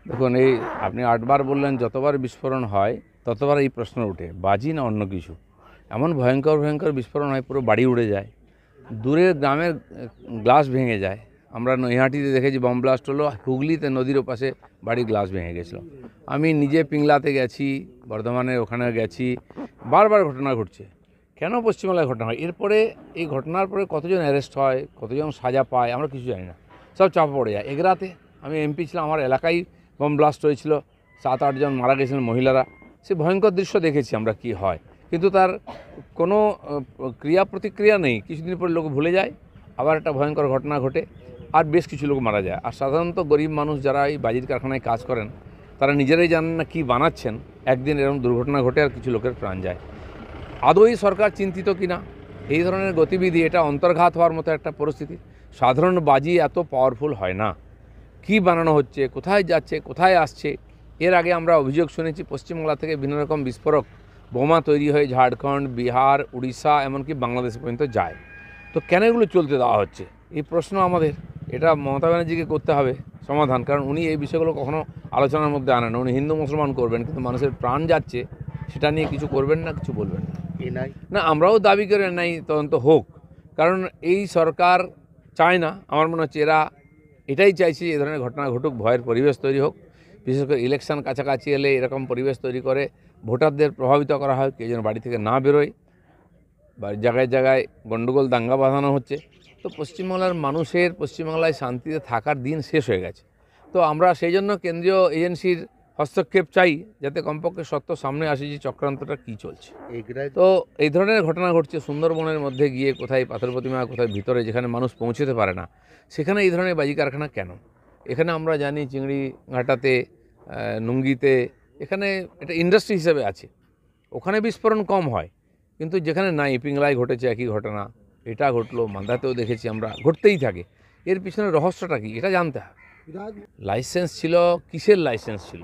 দেখুন, এই আপনি 8 বার বললেন, যতবার বিস্ফোরণ হয় ততবার এই প্রশ্ন ওঠে, বাজি না অন্য কিছু। এমন ভয়ঙ্কর ভয়ঙ্কর বিস্ফোরণ হয়, পুরো বাড়ি উড়ে যায়, দূরের গ্রামের গ্লাস ভেঙে যায়। আমরা নৈহাটিতে দেখেছি বম ব্লাস্ট হলো, হুগলিতে নদীর ওপাশে বাড়ির গ্লাস ভেঙে গেছিলো। আমি নিজে পিংলাতে গেছি, বর্ধমানে ওখানে গেছি, বারবার ঘটনা ঘটছে। কেন পশ্চিমবাংলায় ঘটনা হয়? এরপরে এই ঘটনার পরে কতজন অ্যারেস্ট হয়, কতজন সাজা পায়, আমরা কিছু জানি না, সব চাপা পড়ে যায়। এগরাতে আমি এমপি ছিলাম, আমার এলাকায় বম ব্লাস্ট হয়েছিল, 7-8 জন মারা গেছিলেন মহিলারা। সে ভয়ঙ্কর দৃশ্য দেখেছি আমরা কি হয়, কিন্তু তার কোনো ক্রিয়া প্রতিক্রিয়া নেই। কিছুদিন পরে লোক ভুলে যায়, আবার একটা ভয়ঙ্কর ঘটনা ঘটে, আর বেশ কিছু লোক মারা যায়। আর সাধারণত গরিব মানুষ যারা এই বাজির কারখানায় কাজ করেন, তারা নিজেরাই জানেন না কী বানাচ্ছেন, একদিন এরকম দুর্ঘটনা ঘটে আর কিছু লোকের প্রাণ যায়। আদৌ সরকার চিন্তিত কিনা এই ধরনের গতিবিধি? এটা অন্তর্ঘাত হওয়ার মতো একটা পরিস্থিতি। সাধারণ বাজি এত পাওয়ারফুল হয় না। কি বানানো হচ্ছে, কোথায় যাচ্ছে, কোথায় আসছে? এর আগে আমরা অভিযোগ শুনেছি পশ্চিমবাংলা থেকে বিভিন্ন রকম বিস্ফোরক বোমা তৈরি হয়ে ঝাড়খণ্ড, বিহার, উড়িষ্যা, এমনকি বাংলাদেশ পর্যন্ত যায়। তো কেন এগুলো চলতে দেওয়া হচ্ছে? এই প্রশ্ন আমাদের, এটা মমতা ব্যানার্জিকে করতে হবে সমাধান, কারণ উনি এই বিষয়গুলো কখনো আলোচনার মধ্যে আনেন না। উনি হিন্দু মুসলমান করবেন, কিন্তু মানুষের প্রাণ যাচ্ছে সেটা নিয়ে কিছু করবেন না, কিছু বলবেন না। না, আমরাও দাবি করে নাই তদন্ত হোক, কারণ এই সরকার চায় না। আমার মনে হচ্ছে এরা এটাই চাইছে, এ ধরনের ঘটনা ঘটুক, ভয়ের পরিবেশ তৈরি হোক। বিশেষ করে ইলেকশন কাছাকাছি এলে এরকম পরিবেশ তৈরি করে ভোটারদের প্রভাবিত করা হয়, কেউ যেন বাড়ি থেকে না বেরোয়, বা জায়গায় জায়গায় গণ্ডগোল দাঙ্গা বাঁধানো হচ্ছে। তো পশ্চিমবাংলার মানুষের পশ্চিমবাংলায় শান্তিতে থাকার দিন শেষ হয়ে গেছে। তো আমরা সেই জন্য কেন্দ্রীয় এজেন্সির হস্তক্ষেপ চাই, যাতে কমপক্ষে সত্য সামনে আসে যে চক্রান্তটা কী চলছে। তো এই ধরনের ঘটনা ঘটছে সুন্দরবনের মধ্যে গিয়ে, কোথায় পাথর প্রতিমা, কোথায় ভিতরে, যেখানে মানুষ পৌঁছতে পারে না, সেখানে এই ধরনের বাজি কারখানা কেন? এখানে আমরা জানি চিংড়িঘাটাতে, নুঙ্গিতে, এখানে এটা ইন্ডাস্ট্রি হিসেবে আছে, ওখানে বিস্ফোরণ কম হয়। কিন্তু যেখানে নাই, পিংলায় ঘটেছে একই ঘটনা, এটা ঘটলো, মান্দাতেও দেখেছি আমরা, ঘটতেই থাকে। এর পিছনে রহস্যটা কী, এটা জানতে হবে। লাইসেন্স ছিল, কিসের লাইসেন্স ছিল?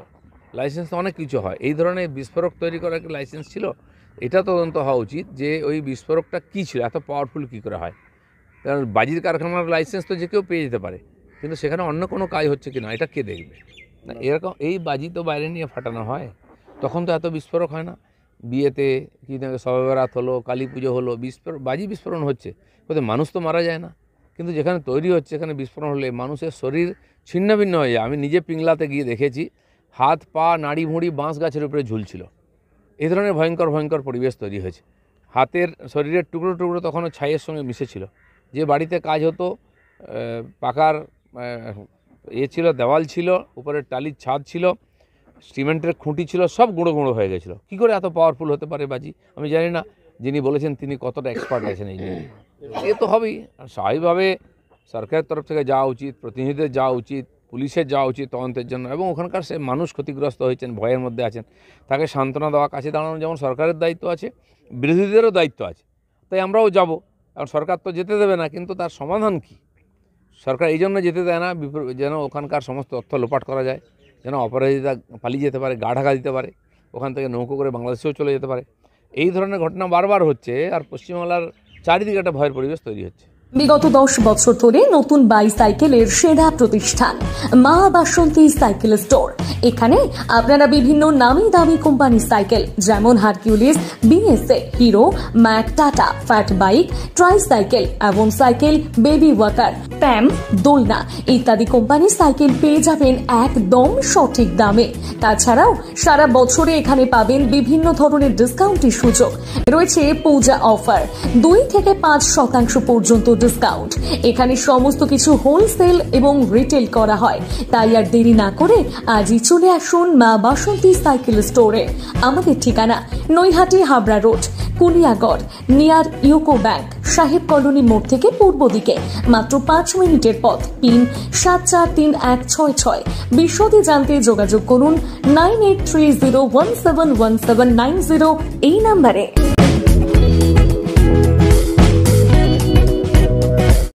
লাইসেন্স তো অনেক কিছু হয়, এই ধরনের বিস্ফোরক তৈরি করার একটা লাইসেন্স ছিল? এটা তদন্ত হওয়া উচিত যে ওই বিস্ফোরকটা কী ছিল, এত পাওয়ারফুল কী করে হয়। কারণ বাজির কারখানার লাইসেন্স তো যে কেউ পেয়ে যেতে পারে, কিন্তু সেখানে অন্য কোনো কাজ হচ্ছে কি না এটা কে দেখবে? না, এরকম এই বাজি তো বাইরে নিয়ে ফাটানো হয়, তখন তো এত বিস্ফোরক হয় না। বিয়েতে কি শবে বরাত হলো, কালী পুজো হলো, বাজি বিস্ফোরণ হচ্ছে, কোথায় মানুষ তো মারা যায় না। কিন্তু যেখানে তৈরি হচ্ছে, এখানে বিস্ফোরণ হলে মানুষের শরীর ছিন্ন ভিন্ন হয়ে যায়। আমি নিজে পিংলাতে গিয়ে দেখেছি, হাত পা নাড়ি ভুঁড়ি বাঁশ গাছের উপরে ঝুলছিল। এই ধরনের ভয়ঙ্কর ভয়ঙ্কর পরিবেশ তৈরি হয়েছে। হাতের, শরীরের টুকরো টুকরো তখনও ছাইয়ের সঙ্গে মিশেছিল। যে বাড়িতে কাজ হতো, পাকার ছিল, দেওয়াল ছিল, উপরের টালির ছাদ ছিল, সিমেন্টের খুঁটি ছিল, সব গুঁড়ো গুঁড়ো হয়ে গেছিলো। কী করে এত পাওয়ারফুল হতে পারে বাজি? আমি জানি না, যিনি বলেছেন তিনি কতটা এক্সপার্ট আছেন এই নিয়ে। এ তো হবেই। আর স্বাভাবিকভাবে সরকারের তরফ থেকে যাওয়া উচিত, প্রতিনিধিদের যাওয়া উচিত, পুলিশের যাওয়া উচিত তদন্তের জন্য। এবং ওখানকার সে মানুষ ক্ষতিগ্রস্ত হয়েছেন, ভয়ের মধ্যে আছেন, তাকে সান্ত্বনা দেওয়া, কাছে দাঁড়ানো যেমন সরকারের দায়িত্ব আছে, বিরোধীদেরও দায়িত্ব আছে। তাই আমরাও যাব, কারণ সরকার তো যেতে দেবে না, কিন্তু তার সমাধান কী? সরকার এই জন্য যেতে দেয় না যেন ওখানকার সমস্ত তথ্য লোপাট করা যায়, যেন অপরাধীরা পালিয়ে যেতে পারে, গা ঢাকা দিতে পারে, ওখান থেকে নৌকো করে বাংলাদেশেও চলে যেতে পারে। এই ধরনের ঘটনা বারবার হচ্ছে, আর পশ্চিমবাংলার চারিদিকে একটা ভয়ের পরিবেশ তৈরি হচ্ছে। বিগত 10 বছর ধরে নতুন বাইসাইকেলের সেরা প্রতিষ্ঠান মা বাসন্তী সাইকেল স্টোর। এখানে আপনারা বিভিন্ন নামি দামি কোম্পানির সাইকেল যেমন Hercules, BSA, hero, Mac, tata, fat bike, tricycle এবং সাইকেল বেবি ওয়াকার, প্যাম, দোলনা ইত্যাদি কোম্পানির সাইকেল পেয়ে যাবেন একদম সঠিক দামে। তাছাড়াও সারা বছরে এখানে পাবেন বিভিন্ন ধরনের ডিসকাউন্টের সুযোগ। রয়েছে পূজা অফার, 2 থেকে 5% পর্যন্ত ডিসকাউন্ট। এখানে সমস্ত কিছু হোলসেল এবং রিটেল করা হয়। তাই আর দেরি না করে আজই চলে আসুন মা বাসন্তী সাইকেল স্টোরে। আমাদের ঠিকানা Naihati Habra road, Kuliyagarh, near UCO bank, সাহেব কলোনি মোড় থেকে পূর্ব দিকে, মাত্র 5 মিনিটের পথ। পিন 743166। বিশদে জানতে যোগাযোগ করুন 9830171790 এই নাম্বারে।